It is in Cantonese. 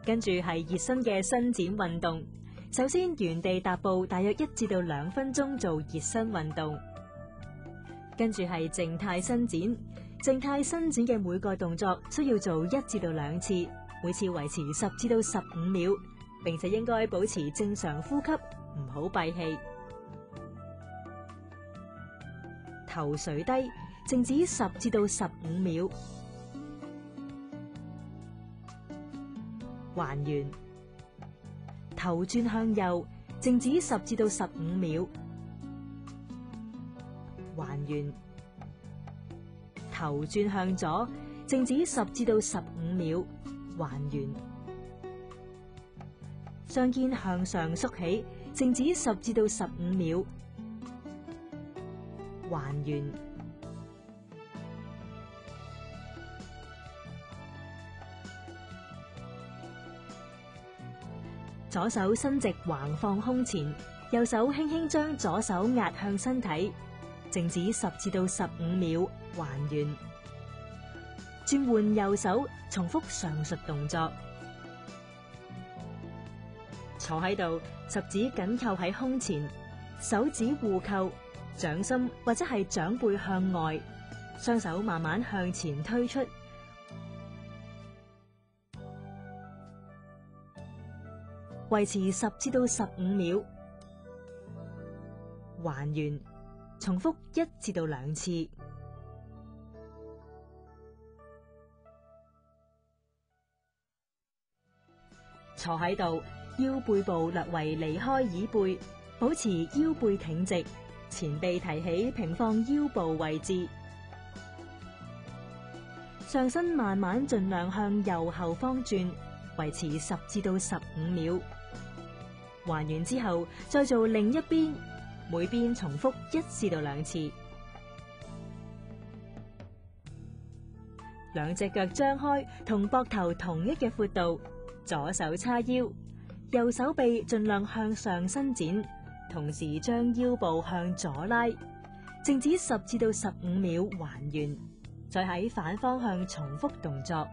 跟住係熱身嘅伸展運動。首先原地踏步大約1至到2分鐘做熱身運動，跟住係靜態伸展。靜態伸展嘅每個動作需要做1至到2次，每次維持10至到15秒，並且應該保持正常呼吸，唔好閉氣。頭垂低，靜止10至到15秒。還原。頭轉向右，靜止10至到15秒。還原。頭轉向左，靜止10至到15秒。還原。雙肩向上縮起，靜止10至到15秒。還原。左手伸直橫放胸前，右手輕輕將左手壓向身體，靜止10至到15秒。還原。轉換右手，重複上述動作。坐喺度，十指緊扣喺胸前，手指互扣，掌心或者係掌背向外，雙手慢慢向前推出。維持10至到15秒。還原。重複1至到2次。坐喺度，腰背部略為離開椅背，保持腰背挺直，前臂提起平放腰部位置，上身慢慢盡量向右後方轉，維持10至到15秒。還原之後，再做另一邊，每邊重複1至到2次。兩隻腳張開，同膊頭同一嘅闊度，左手叉腰，右手臂盡量向上伸展，同時將腰部向左拉，靜止10至到15秒還原，再喺反方向重複動作。